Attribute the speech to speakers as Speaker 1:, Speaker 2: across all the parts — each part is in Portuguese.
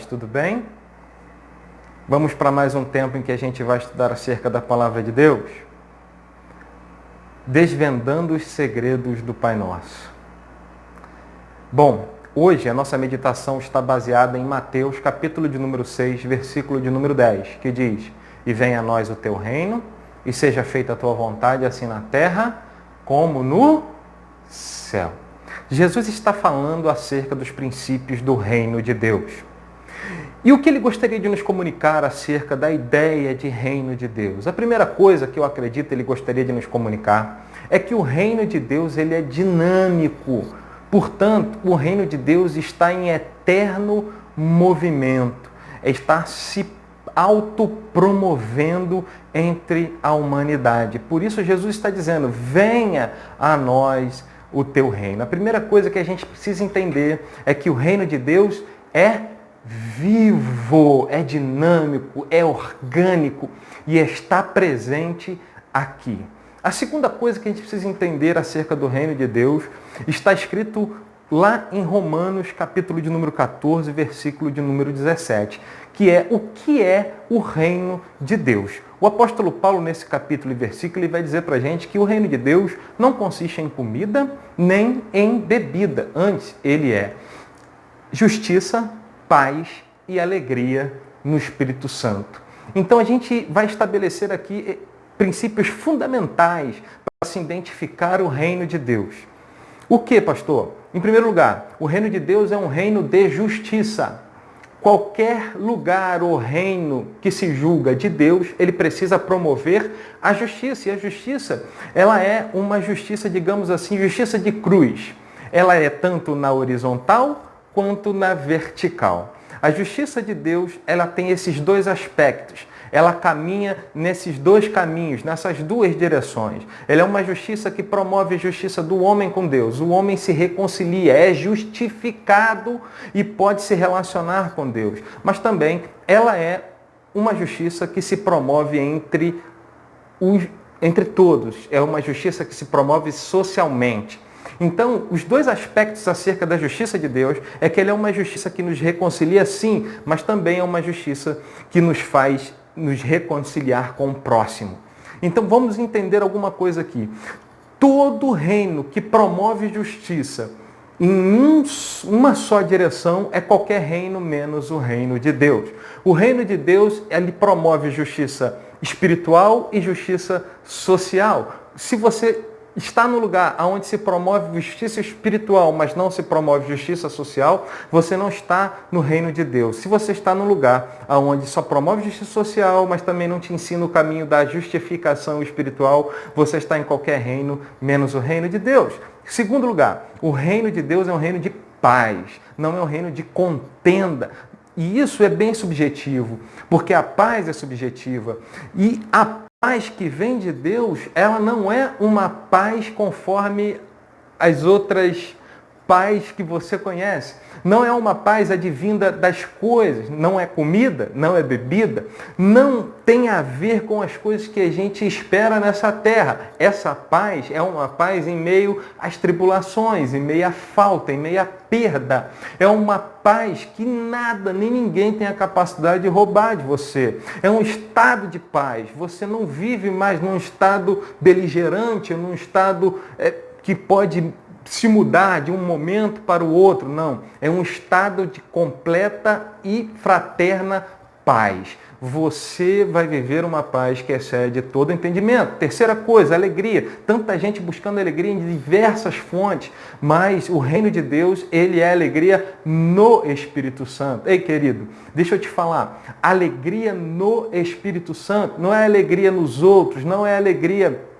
Speaker 1: Tudo bem? Vamos para mais um tempo em que a gente vai estudar acerca da Palavra de Deus, desvendando os segredos do Pai Nosso. Bom, hoje a nossa meditação está baseada em Mateus, capítulo de número 6, versículo de número 10, que diz: "E venha a nós o teu reino, e seja feita a tua vontade, assim na terra como no céu." Jesus está falando acerca dos princípios do reino de Deus. E o que ele gostaria de nos comunicar acerca da ideia de reino de Deus? A primeira coisa que eu acredito ele gostaria de nos comunicar é que o reino de Deus ele é dinâmico. Portanto, o reino de Deus está em eterno movimento, está se autopromovendo entre a humanidade. Por isso Jesus está dizendo: venha a nós o teu reino. A primeira coisa que a gente precisa entender é que o reino de Deus é vivo, é dinâmico, é orgânico e está presente aqui. A segunda coisa que a gente precisa entender acerca do reino de Deus está escrito lá em Romanos, capítulo de número 14, versículo de número 17, que é o que é o reino de Deus. O apóstolo Paulo, nesse capítulo e versículo, ele vai dizer para a gente que o reino de Deus não consiste em comida nem em bebida. Antes, ele é justiça, paz e alegria no Espírito Santo. Então a gente vai estabelecer aqui princípios fundamentais para se identificar o reino de Deus. O que, pastor? Em primeiro lugar, o reino de Deus é um reino de justiça. Qualquer lugar ou reino que se julga de Deus, ele precisa promover a justiça. E a justiça, ela é uma justiça, digamos assim, justiça de cruz. Ela é tanto na horizontal quanto na vertical. A justiça de Deus, ela tem esses dois aspectos. Ela caminha nesses dois caminhos, nessas duas direções. Ela é uma justiça que promove a justiça do homem com Deus. O homem se reconcilia, é justificado e pode se relacionar com Deus. Mas também ela é uma justiça que se promove entre todos. É uma justiça que se promove socialmente. Então, os dois aspectos acerca da justiça de Deus é que ele é uma justiça que nos reconcilia, sim, mas também é uma justiça que nos faz nos reconciliar com o próximo. Então, vamos entender alguma coisa aqui. Todo reino que promove justiça em uma só direção é qualquer reino menos o reino de Deus. O reino de Deus, ele promove justiça espiritual e justiça social. Se você está no lugar onde se promove justiça espiritual, mas não se promove justiça social, você não está no reino de Deus. Se você está no lugar onde só promove justiça social, mas também não te ensina o caminho da justificação espiritual, você está em qualquer reino, menos o reino de Deus. Segundo lugar, o reino de Deus é um reino de paz, não é um reino de contenda. E isso é bem subjetivo, porque a paz é subjetiva. E a paz que vem de Deus, ela não é uma paz conforme as outras paz que você conhece. Não é uma paz advinda das coisas, não é comida, não é bebida, não tem a ver com as coisas que a gente espera nessa terra. Essa paz é uma paz em meio às tribulações, em meio à falta, em meio à perda. É uma paz que nada, nem ninguém tem a capacidade de roubar de você. É um estado de paz. Você não vive mais num estado beligerante, num estado que pode se mudar de um momento para o outro, não. É um estado de completa e fraterna paz. Você vai viver uma paz que excede todo entendimento. Terceira coisa, alegria. Tanta gente buscando alegria em diversas fontes, mas o reino de Deus, ele é alegria no Espírito Santo. Ei, querido, deixa eu te falar. Alegria no Espírito Santo não é alegria nos outros, não é alegria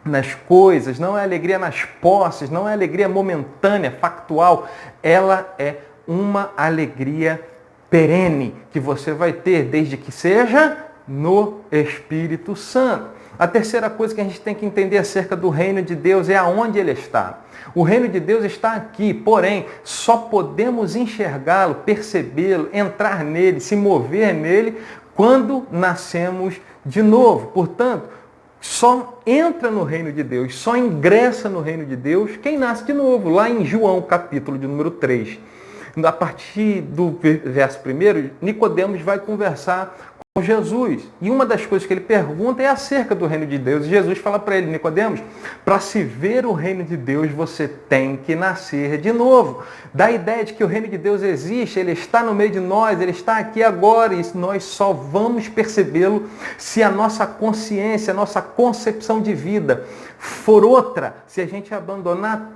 Speaker 1: nas coisas, não é alegria nas posses, não é alegria momentânea, factual. Ela é uma alegria perene que você vai ter desde que seja no Espírito Santo. A terceira coisa que a gente tem que entender acerca do reino de Deus é aonde ele está. O reino de Deus está aqui, porém, só podemos enxergá-lo, percebê-lo, entrar nele, se mover nele quando nascemos de novo. Portanto, só entra no reino de Deus, só ingressa no reino de Deus quem nasce de novo. Lá em João, capítulo de número 3, a partir do verso 1, Nicodemos vai conversar com Jesus. E uma das coisas que ele pergunta é acerca do reino de Deus. E Jesus fala para ele, Nicodemos, para se ver o reino de Deus, você tem que nascer de novo. Dá a ideia de que o reino de Deus existe, ele está no meio de nós, ele está aqui agora, e nós só vamos percebê-lo se a nossa consciência, a nossa concepção de vida for outra, se a gente abandonar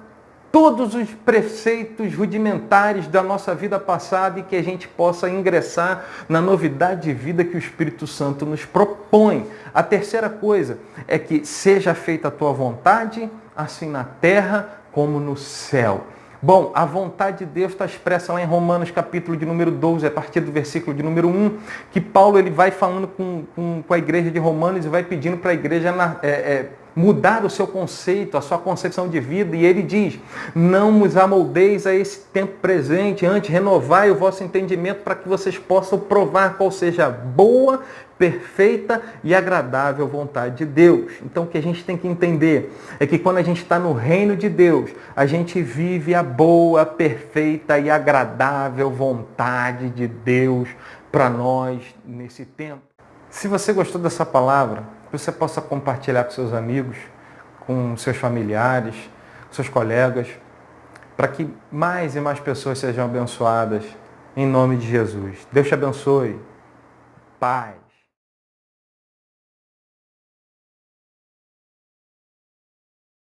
Speaker 1: todos os preceitos rudimentares da nossa vida passada e que a gente possa ingressar na novidade de vida que o Espírito Santo nos propõe. A terceira coisa é que seja feita a tua vontade, assim na terra como no céu. Bom, a vontade de Deus está expressa lá em Romanos, capítulo de número 12, a partir do versículo de número 1, que Paulo ele vai falando com a igreja de Romanos e vai pedindo para a igreja mudar o seu conceito, a sua concepção de vida, e ele diz, não vos amoldeis a esse tempo presente, antes renovai o vosso entendimento para que vocês possam provar qual seja a boa, perfeita e agradável vontade de Deus. Então o que a gente tem que entender é que quando a gente está no reino de Deus, a gente vive a boa, perfeita e agradável vontade de Deus para nós nesse tempo. Se você gostou dessa palavra, que você possa compartilhar com seus amigos, com seus familiares, com seus colegas, para que mais e mais pessoas sejam abençoadas em nome de Jesus. Deus te abençoe. Pai.